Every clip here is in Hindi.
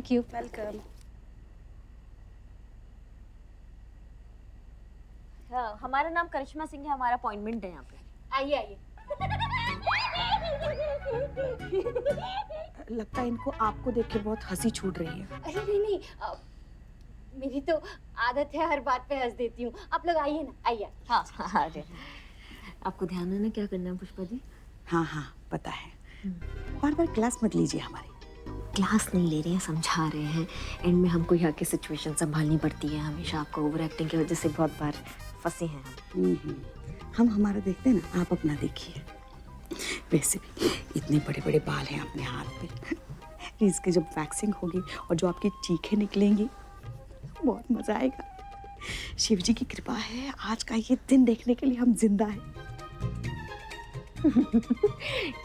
Thank you. वेलकम। हाँ, हमारा नाम करिश्मा सिंह है, हमारा अपॉइंटमेंट है यहाँ पे। आइए आइए। लगता है इनको आपको देख के बहुत हंसी छूट रही है। अरे नहीं नहीं, मेरी तो आदत है, हर बात पे हंस देती हूँ। आप लोग आइए ना, आइए। हाँ हाँ अरे आपको ध्यान है ना क्या करना है पुष्पा जी? हाँ हाँ पता है। बार बार क्लास मत लीजिए हमारी। क्लास नहीं ले रहे हैं, समझा रहे हैं। एंड में हमको यहाँ की सिचुएशन संभालनी पड़ती है हमेशा। आपको ओवर एक्टिंग की वजह से बहुत बार फंसे हैं हम। हम हमारा देखते हैं ना, आप अपना देखिए। वैसे भी इतने बड़े बड़े बाल हैं अपने हाथ पे। इसकी जब वैक्सिंग होगी और जो आपकी चीखें निकलेंगी, बहुत मजा आएगा। शिव जी की कृपा है, आज का ये दिन देखने के लिए हम जिंदा हैं।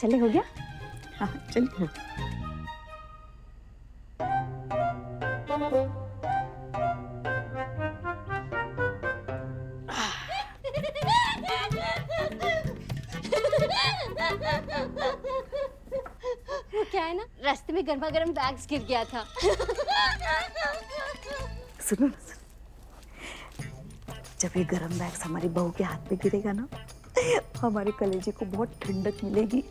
चले, हो गया? हाँ चलिए। वो क्या है ना, रास्ते में गर्मा गर्म बैग्स गिर गया था। सुनो ना, जब ये गरम बैग्स हमारी बहू के हाथ पे गिरेगा ना, हमारे कलेजे को बहुत ठंडक मिलेगी।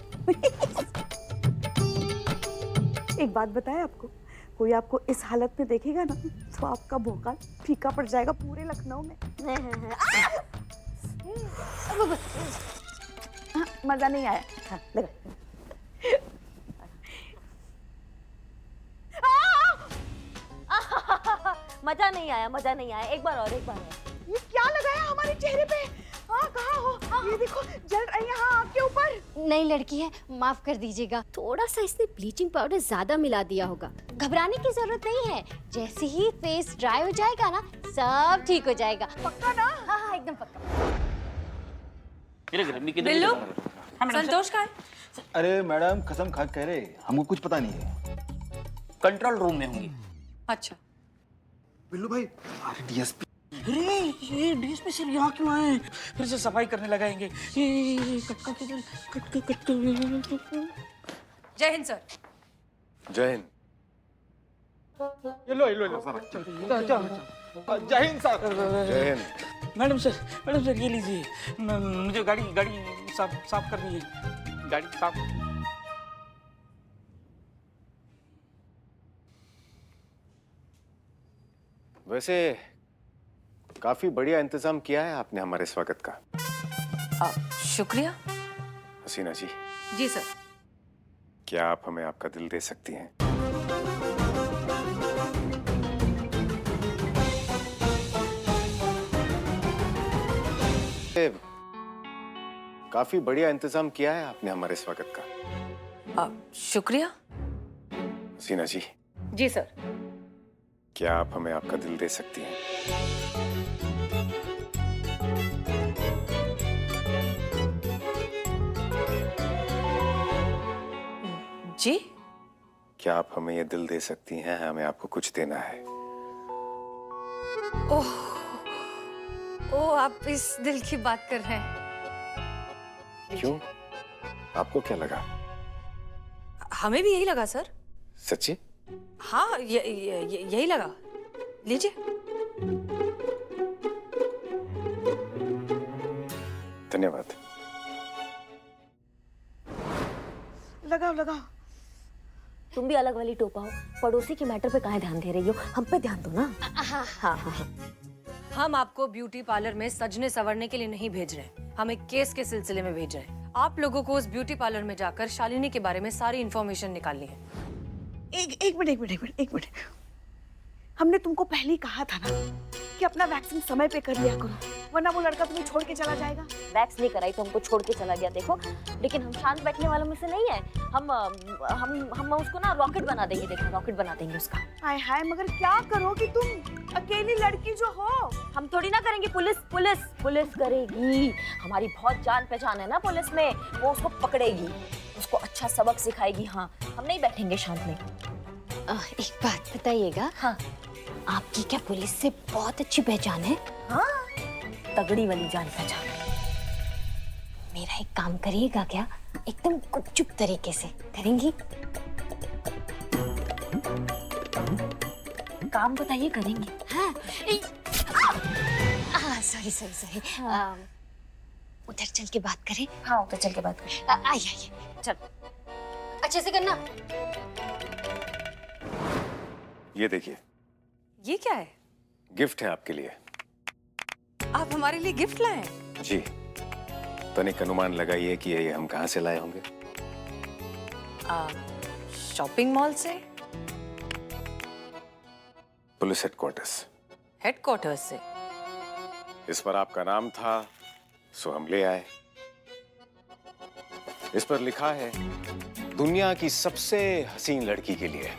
एक बात बताएं आपको, कोई आपको इस हालत में देखेगा ना, तो आपका भोकाल फीका पड़ जाएगा पूरे लखनऊ में। हाँ, मजा नहीं आया। हाँ, लगा। मजा नहीं आया, मजा नहीं आया। एक बार और, एक बार और। ये क्या लगाया हमारे चेहरे पे? हाँ कहाँ हो? ये देखो जल रही है। हाँ आपके ऊपर। नई लड़की है, माफ कर दीजिएगा। थोड़ा सा इसने ब्लीचिंग पाउडर ज्यादा मिला दिया होगा। घबराने की जरूरत नहीं है, जैसे ही फेस ड्राई हो जाएगा ना, सब ठीक हो जाएगा। पक्का ना? हाँ हाँ एकदम पक्का। बिल्लू, संतोष का है? अरे मैडम कसम खा कह रहे, हमको कुछ पता नहीं है। कंट्रोल रूम में होंगी। अच्छा। बिल्लू भाई, अरे डीएसपी। अरे ये डीएसपी सर यहाँ क्यों आए? फिर से सफाई करने लगाएंगे। ये कट। जय हिंद सर। जय हिंद। ये लो सर। जय हिंद सर। जय हिंद। मैडम सर ये लीजिए। मुझे गाड़ी साफ करनी है। गाड़ी साफ। वैसे काफी बढ़िया इंतजाम किया है आपने हमारे स्वागत का। शुक्रिया। हसीना जी, जी सर। क्या आप हमें आपका दिल दे सकती हैं? काफी बढ़िया इंतजाम किया है आपने हमारे स्वागत का। शुक्रिया। हसीना जी, जी सर। क्या आप हमें आपका दिल दे सकती हैं? जी? क्या आप हमें ये दिल दे सकती हैं? हमें आपको कुछ देना है। ओह, आप इस दिल की बात कर रहे हैं? क्यों? आपको क्या लगा? हमें भी यही लगा सर। सच्ची? हाँ, यही लगा। लीजिए। धन्यवाद। लगाओ। तुम भी अलग वाली टोपा हो। पड़ोसी की मैटर पे काहे ध्यान दे रही हो? हम पे ध्यान दो ना। हाँ। हम आपको ब्यूटी पार्लर में सजने संवरने के लिए नहीं भेज रहे, हम एक केस के सिलसिले में भेज रहे हैं। आप लोगों को उस ब्यूटी पार्लर में जाकर शालिनी के बारे में सारी इंफॉर्मेशन निकालनी है। एक मिनट। हमने तुमको पहले ही कहा था ना कि अपना वैक्सीन समय पे कर लिया करो, वरना वो लड़का तुम्हें छोड़ के चला जाएगा। वैक्स नहीं कराई तो हमको छोड़ के चला गया। देखो, लेकिन हम शांत बैठने वालों में से नहीं है। हम उसको ना रॉकेट बना देंगे। देखो, रॉकेट बना देंगे उसका। हाय मगर क्या करोगी तुम, अकेली लड़की जो हो? हम थोड़ी ना करेंगे। पुलिस करेगी। हमारी बहुत जान पहचान है ना पुलिस में, वो उसको पकड़ेगी, उसको अच्छा सबक सिखाएगी। हाँ, हम नहीं बैठेंगे शांत में। एक बात बताइएगा। हाँ। आपकी क्या पुलिस से बहुत अच्छी पहचान है? हाँ, तगड़ी वाली जान पहचान। मेरा एक काम करिएगा क्या, एकदम गुपचुप तरीके से करेंगी? काम बताइए, करेंगे। हाँ सॉरी सॉरी सॉरी, उधर चल के बात करें। हाँ, उधर चल के बात करें। आइए आइए, चल। अच्छे से करना। ये देखिए, ये क्या है? गिफ्ट है आपके लिए। आप हमारे लिए गिफ्ट लाए हैं? जी, तनिक अनुमान लगाइए कि ये हम कहाँ से लाए होंगे। शॉपिंग मॉल से? Police headquarters. हेडक्वार्टर्स से? इस पर आपका नाम था, सो हम ले आए। इस पर लिखा है दुनिया की सबसे हसीन लड़की के लिए।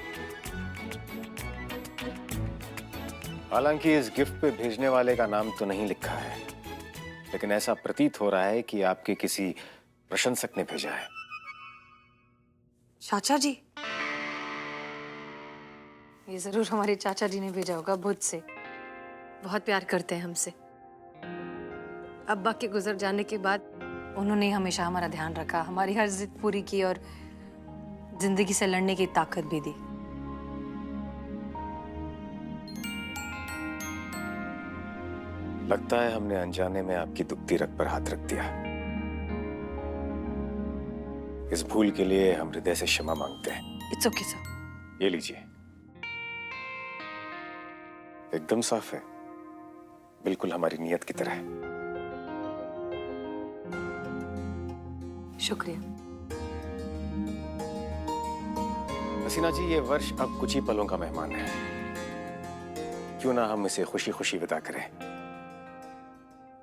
हालांकि इस गिफ्ट पे भेजने वाले का नाम तो नहीं लिखा है, लेकिन ऐसा प्रतीत हो रहा है कि आपके किसी प्रशंसक ने भेजा है। चाचा जी? ये जरूर हमारे चाचा जी ने भेजा होगा भुज से। बहुत प्यार करते हैं हमसे। अब्बा के गुजर जाने के बाद उन्होंने हमेशा हमारा ध्यान रखा, हमारी हर जिद पूरी की और जिंदगी से लड़ने की ताकत भी दी। लगता है हमने अनजाने में आपकी दुखती रग पर हाथ रख दिया। इस भूल के लिए हम हृदय से क्षमा मांगते हैं। It's okay sir. ये लीजिए, एकदम साफ है, बिल्कुल हमारी नियत की तरह। शुक्रिया। हसीना जी, ये वर्ष अब कुछ ही पलों का मेहमान है। क्यों ना हम इसे खुशी खुशी विदा करें।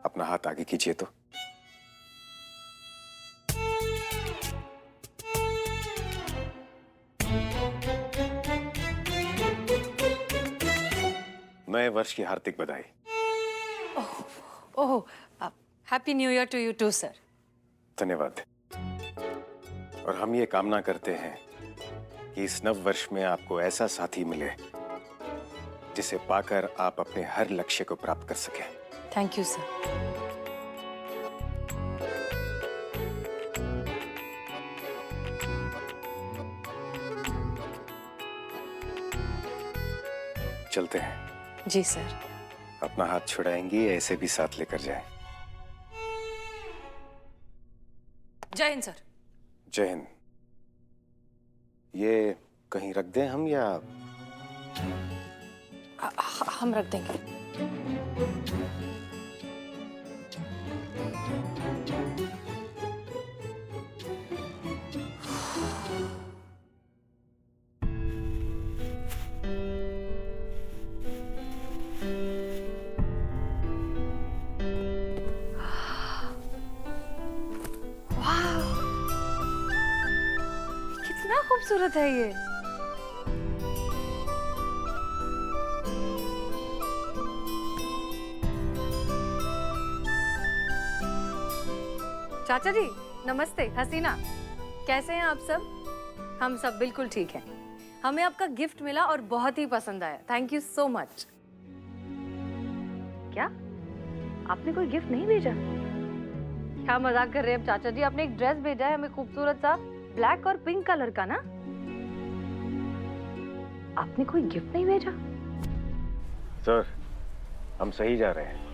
अपना हाथ आगे कीजिए तो। नए वर्ष की हार्दिक बधाई। ओह, happy new year to you too sir. धन्यवाद। और हम ये कामना करते हैं कि इस नव वर्ष में आपको ऐसा साथी मिले जिसे पाकर आप अपने हर लक्ष्य को प्राप्त कर सकें। Thank you sir. चलते हैं। जी सर। अपना हाथ छुड़ाएंगी, ऐसे भी साथ लेकर जाएं। जय हिंद सर। जय हिंद। ये कहीं रख दें हम या? हम रख देंगे। कितना खूबसूरत है ये। चाचा जी नमस्ते। हसीना, कैसे हैं आप सब? हम सब बिल्कुल ठीक हैं। हमें आपका गिफ्ट मिला और बहुत ही पसंद आया। Thank you so much. क्या आपने कोई गिफ्ट नहीं भेजा? क्या मजाक कर रहे हैं चाचा जी? आपने एक ड्रेस भेजा है हमें, खूबसूरत सा ब्लैक और पिंक कलर का ना। आपने कोई गिफ्ट नहीं भेजा? सर, हम सही जा रहे हैं।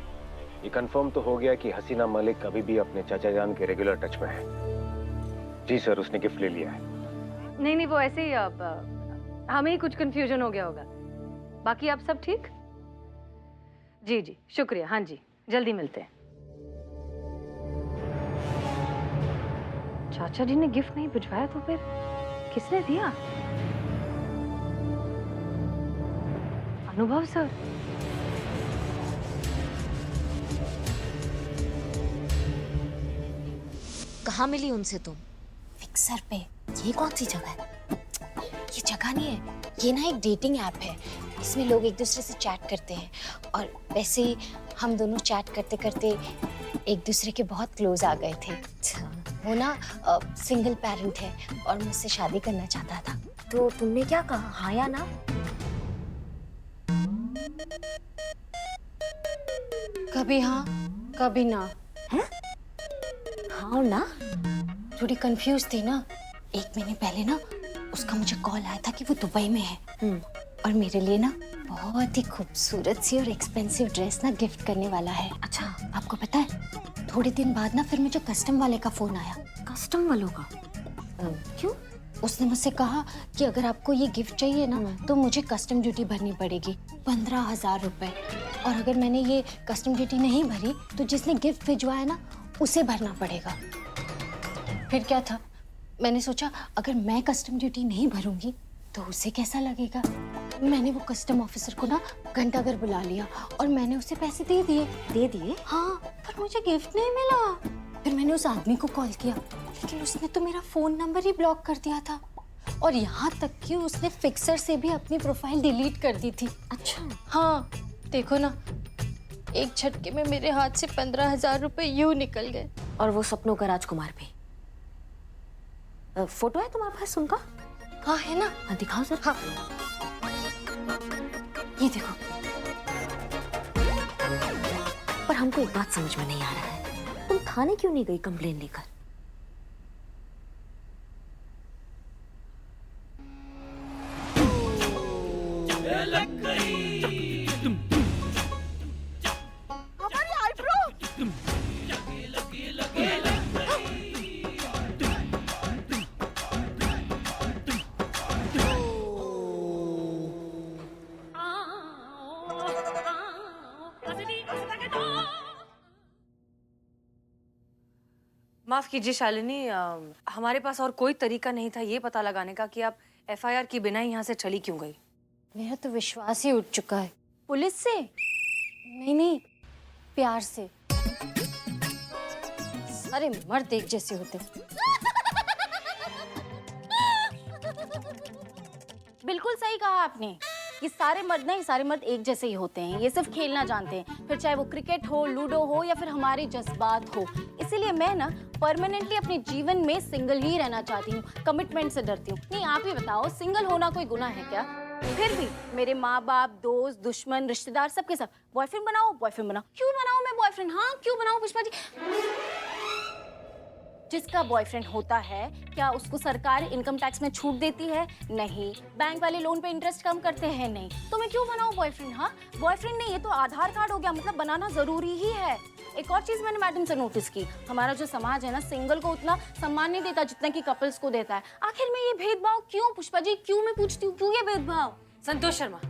ये कंफर्म तो हो गया कि हसीना मलिक अभी भी अपने चाचा जान के रेगुलर टच में है। जी सर, उसने गिफ्ट ले लिया है। नहीं नहीं, वो ऐसे ही हमें ही कुछ कंफ्यूजन हो गया होगा। बाकी आप सब ठीक? जी जी शुक्रिया। हाँ जी, जल्दी मिलते हैं। चाचा जी ने गिफ्ट नहीं भिजवाया तो फिर किसने दिया? अनुभव सर। कहाँ मिली उनसे तुम? फिक्सर पे। ये कौन सी जगह है? ये जगह नहीं है, ये ना एक डेटिंग ऐप है। इसमें लोग एक दूसरे से चैट करते हैं और वैसे ही हम दोनों चैट करते करते एक दूसरे के बहुत क्लोज आ गए थे। वो ना सिंगल पेरेंट है और मुझसे शादी करना चाहता था। तो तुमने क्या कहा, हाँ या ना? कभी हाँ कभी ना। हाँ और ना? थोड़ी कंफ्यूज थी ना। एक महीने पहले ना उसका मुझे कॉल आया था कि वो दुबई में है और मेरे लिए ना बहुत ही खूबसूरत सी और एक्सपेंसिव ड्रेस ना गिफ्ट करने वाला है। अच्छा, आपको पता है, थोड़े दिन बाद ना फिर मुझे कस्टम वाले का फोन आया। कस्टम वालों का? क्यों? उसने मुझसे कहा कि अगर आपको ये गिफ्ट चाहिए ना तो मुझे कस्टम ड्यूटी भरनी पड़ेगी 15,000 रुपए, और अगर मैंने ये कस्टम ड्यूटी नहीं भरी तो जिसने गिफ्ट भिजवाया ना उसे भरना पड़ेगा। फिर क्या था, मैंने सोचा अगर मैं कस्टम ड्यूटी नहीं भरूंगी तो उसे कैसा लगेगा। मैंने वो कस्टम ऑफिसर को ना घंटाघर बुला लिया और मैंने उसे पैसे दे दिए। दे दिए? हाँ, पर मुझे गिफ्ट नहीं मिला। फिर मैंने उस आदमी को कॉल किया, लेकिन उसने तो मेरा फोन नंबर ही ब्लॉक कर दिया था, और यहाँ तक कि उसने फिक्सर से भी अपनी प्रोफाइल डिलीट कर दी थी। अच्छा। हाँ, देखो ना, एक झटके में मेरे हाथ से 15,000 रुपए यूं निकल गए। और वो सपनों का राजकुमार भी। फोटो है तुम्हारे पास उनका? हाँ है ना। हाँ, दिखाओ सर। हाँ, ये देखो। पर हमको एक बात समझ में नहीं आ रहा है, तुम थाने क्यों नहीं गई कंप्लेन लेकर? माफ कीजिए शालिनी, हमारे पास और कोई तरीका नहीं था ये पता लगाने का कि आप एफआईआर की बिना ही यहाँ से चली क्यों गई। मेरा तो विश्वास ही उठ चुका है। पुलिस से? नहीं नहीं, प्यार से। सारे मर्द एक जैसे होते। बिल्कुल सही कहा आपने। ये सारे मर्द ना, ये सारे मर्द एक जैसे ही होते हैं। ये सिर्फ खेलना जानते हैं, फिर चाहे वो क्रिकेट हो, लूडो हो या फिर हमारे जज्बात हो। इसीलिए मैं ना परमानेंटली अपने जीवन में सिंगल ही रहना चाहती हूँ, कमिटमेंट से डरती हूँ। नहीं, आप ही बताओ, सिंगल होना कोई गुनाह है क्या? फिर भी मेरे माँ बाप, दोस्त, दुश्मन, रिश्तेदार सबके सब बॉयफ्रेंड बनाओ, बॉयफ्रेंड बनाओ। क्यों बनाओ मैं बॉयफ्रेंड? हाँ, क्यों बनाओ पुष्पा जी? जिसका बॉयफ्रेंड होता है, क्या उसको सरकार इनकम टैक्स में छूट देती है? नहीं। बैंक वाले लोन पे इंटरेस्ट कम करते हैं? नहीं। तो मैं क्यों बनाऊं बॉयफ्रेंड? हाँ, बॉयफ्रेंड नहीं, ये तो आधार कार्ड हो गया, मतलब बनाना जरूरी ही है। एक और चीज मैंने मैडम से नोटिस की, हमारा जो समाज है ना, सिंगल को उतना सम्मान नहीं देता जितना कि कपल्स को देता है। आखिर में ये भेदभाव क्यों पुष्पा जी? क्यों, मैं पूछती हूँ, क्यों ये भेदभाव? संतोष शर्मा,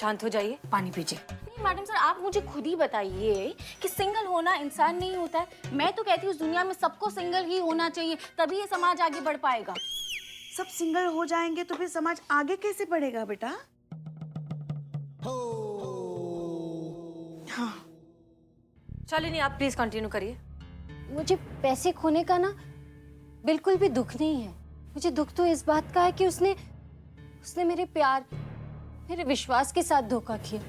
शांत हो जाइए, पानी पीजिए। नहीं मैडम सर, आप मुझे खुद ही बताइए कि सिंगल होना इंसान नहीं होता है। मैं तो कहती हूँ उस दुनिया में सबको सिंगल ही होना चाहिए, तभी ये समाज आगे बढ़ पाएगा। सब सिंगल हो जाएंगे तो फिर समाज आगे कैसे बढ़ेगा बेटा? हाँ। शालिनी, आप प्लीज कंटिन्यू करिए। मुझे पैसे खोने का ना बिल्कुल भी दुख नहीं है। मुझे दुख तो इस बात का है कि उसने मेरे प्यार, मेरे विश्वास के साथ धोखा किया।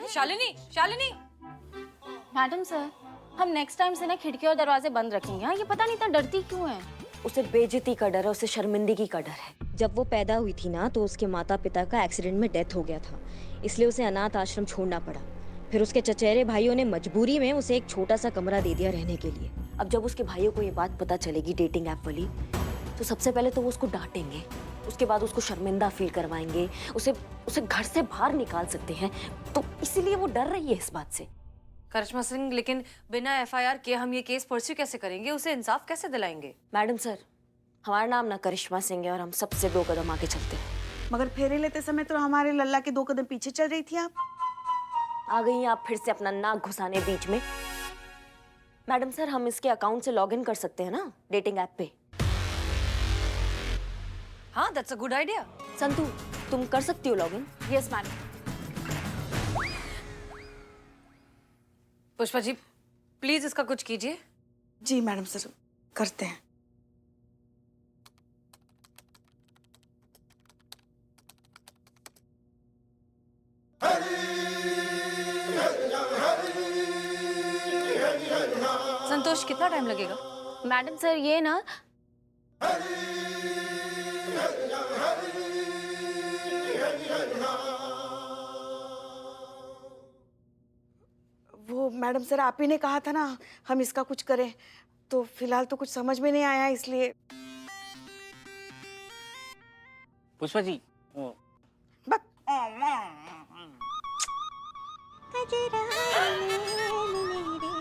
शालिनी, शालिनी। मैडम सर, हम नेक्स्ट टाइम से ना खिड़की और दरवाजे बंद रखेंगे। हाँ, ये पता नहीं था डरती क्यों है। उसे बेइज्जती का डर है, उसे शर्मिंदगी का डर है। जब वो पैदा हुई थी ना, तो उसके माता पिता का एक्सीडेंट में डेथ हो गया था, इसलिए उसे अनाथ आश्रम छोड़ना पड़ा। फिर उसके चचेरे भाइयों ने मजबूरी में उसे एक छोटा सा कमरा दे दिया रहने के लिए। अब जब उसके भाइयों को ये बात पता चलेगी डेटिंग ऐप वाली, तो सबसे पहले तो वो उसको डांटेंगे, उसके बाद उसको शर्मिंदा फील करवाएंगे, उसे घर से बाहर निकाल सकते हैं। तो इसीलिए वो डर रही है इस बात से। करिश्मा सिंह, लेकिन बिना एफआईआर के हम ये केस परस्यू कैसे करेंगे? उसे इंसाफ कैसे दिलाएंगे? मैडम सर, हमारा नाम ना करिश्मा सिंह है और हम सबसे 2 कदम आगे चलते हैं। मगर फेरे लेते समय तो हमारे लल्ला के 2 कदम पीछे चल रही थी आप। आ गई हैं आप फिर से अपना नाक घुसाने बीच में। मैडम सर, हम इसके अकाउंट से लॉगिन कर सकते हैं ना डेटिंग ऐप पे? हाँ, that's a good idea. Santu, तुम कर सकती हो login? Yes madam. Pushpa ji, please इसका कुछ कीजिए। जी मैडम सर, करते हैं। संतोष, कितना टाइम लगेगा? मैडम सर, ये ना वो मैडम सर, आप ही ने कहा था ना हम इसका कुछ करें, तो फिलहाल तो कुछ समझ में नहीं आया, इसलिए। पुष्पा जी बस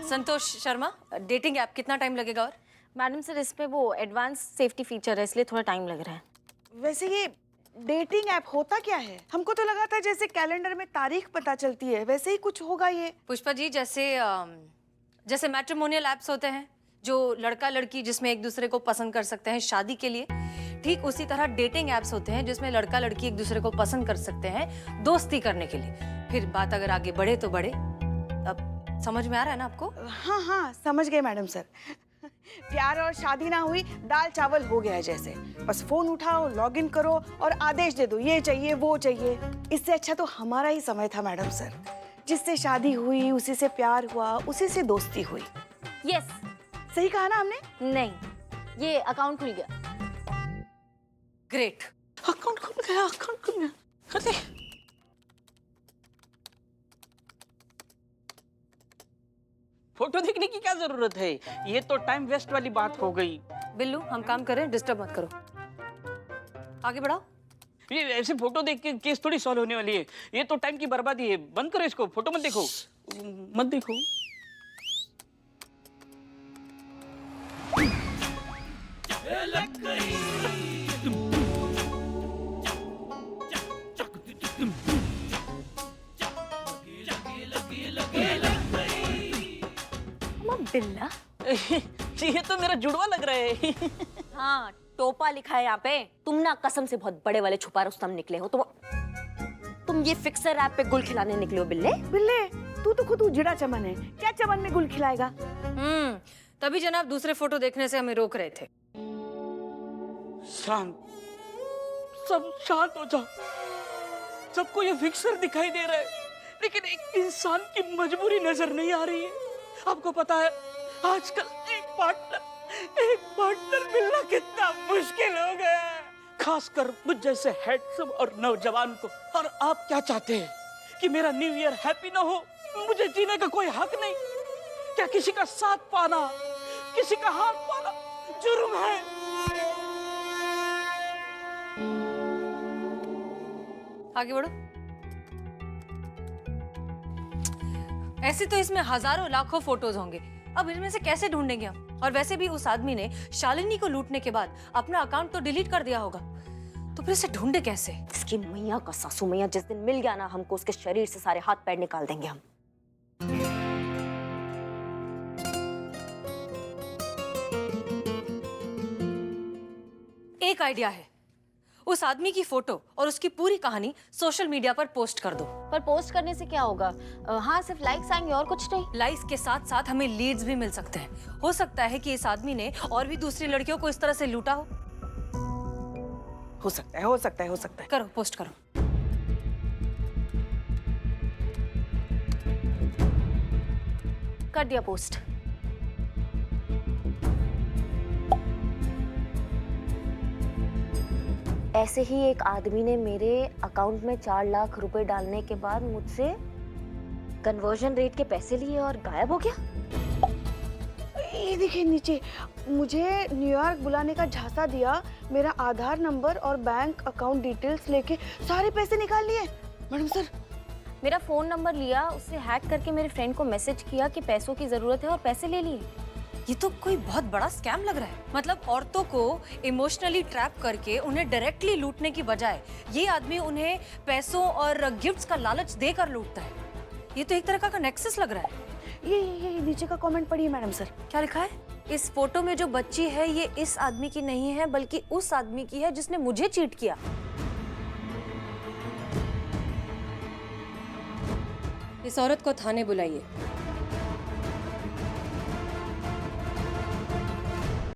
संतोष शर्मा, डेटिंग ऐप कितना टाइम लगेगा? और मैडम सर इस पे वो एडवांस सेफ्टी फीचर है, इसलिए थोड़ा टाइम लग रहा है। वैसे ये डेटिंग ऐप होता क्या है? हमको तो लगा था जैसे कैलेंडर में तारीख पता चलती है वैसे ही कुछ होगा ये। पुष्पा जी, जैसे मैट्रिमोनियल ऐप्स होते हैं जो लड़का लड़की जिसमें एक दूसरे को पसंद कर सकते हैं शादी के लिए, ठीक उसी तरह डेटिंग ऐप्स होते हैं जिसमें लड़का लड़की एक दूसरे को पसंद कर सकते हैं दोस्ती करने के लिए। फिर बात अगर आगे बढ़े तो बढ़े। अब समझ में आ रहा है ना आपको? हाँ हाँ समझ गए मैडम सर। प्यार और शादी ना हुई, दाल चावल हो गया है जैसे। बस फोन उठाओ, लॉगिन करो और आदेश दे दो, ये चाहिए वो चाहिए। इससे अच्छा तो हमारा ही समय था मैडम सर। जिससे शादी हुई उसी से प्यार हुआ, उसी से दोस्ती हुई। यस। सही कहा ना हमने? नहीं, ये अकाउंट खुल गया। ग्रेट। अकाउंट खुल गया, अकाउंट खुल गया। अरे फोटो देखने की क्या जरूरत है? ये तो टाइम वेस्ट वाली बात हो गई। बिल्लू, हम काम करें, डिस्टर्ब मत करो। आगे बढ़ाओ। ये ऐसे फोटो देख के केस थोड़ी सॉल्व होने वाली है। ये तो टाइम की बर्बादी है। बंद करो इसको, फोटो मत देखो, मत देखो। बिल्ला। ये तो मेरा जुड़वा लग रहा है। हाँ, टोपा लिखा है यहाँ पे। तुम ना कसम से बहुत बड़े वाले छुपा रुस्तम निकले हो। तुम ये फिक्सर ऐप पे गुल खिलाने निकले हो बिल्ले। बिल्ले, तू तो खुद उजड़ा चमन है, क्या चमन में गुल खिलाएगा? तभी जनाब दूसरे फोटो देखने से हमें रोक रहे थे। शांत, सब शांत हो जाओ। सबको ये फिक्सर दिखाई दे रहा है, लेकिन एक इंसान की मजबूरी नजर नहीं आ रही है। आपको पता है आजकल एक पार्टनर मिलना कितना मुश्किल हो गया है, खासकर मुझ जैसे हैंडसम और नौजवान को। और आप क्या चाहते हैं कि मेरा न्यू ईयर हैप्पी ना हो? मुझे जीने का कोई हक नहीं? क्या किसी का साथ पाना, किसी का हाथ पाना जुर्म है? आगे बढ़ो। ऐसे तो इसमें हजारों लाखों फोटोज होंगे, अब इनमें से कैसे ढूंढेंगे हम? और वैसे भी उस आदमी ने शालिनी को लूटने के बाद अपना अकाउंट तो डिलीट कर दिया होगा, तो फिर इसे ढूंढे कैसे? इसकी मैया का सासू मैया जिस दिन मिल गया ना, हमको उसके शरीर से सारे हाथ पैर निकाल देंगे हम। एक आइडिया है, उस आदमी की फोटो और उसकी पूरी कहानी सोशल मीडिया पर पोस्ट कर दो। पर पोस्ट करने से क्या होगा? हाँ, सिर्फ लाइक्स आएंगे और कुछ नहीं। लाइक्स के साथ साथ हमें लीड्स भी मिल सकते हैं। हो सकता है कि इस आदमी ने और भी दूसरी लड़कियों को इस तरह से लूटा हो। हो सकता है, हो सकता है, हो सकता है। करो, पोस्ट करो। कर दिया पोस्ट। ऐसे ही एक आदमी ने मेरे अकाउंट में 4 लाख रुपए डालने के बाद मुझसे कन्वर्जन रेट के पैसे लिए और गायब हो गया। ये देखिए नीचे, मुझे न्यूयॉर्क बुलाने का झांसा दिया, मेरा आधार नंबर और बैंक अकाउंट डिटेल्स लेके सारे पैसे निकाल लिए। मैडम सर, मेरा फोन नंबर लिया, उससे हैक करके मेरे फ्रेंड को मैसेज किया कि पैसों की जरूरत है और पैसे ले लिए। ये तो कोई बहुत बड़ा स्कैम लग रहा है। मतलब औरतों को इमोशनली ट्रैप करके उन्हें डायरेक्टली लूटने की बजाय ये आदमी उन्हें पैसों और गिफ्ट्स का लालच देकर लूटता है। ये तो एक तरह का नेक्सस लग रहा है। ये नीचे का कमेंट पढ़िए मैडम सर। क्या लिखा है? इस फोटो में जो बच्ची है ये इस आदमी की नहीं है बल्कि उस आदमी की है जिसने मुझे चीट किया। इस औरत को थाने बुलाइए।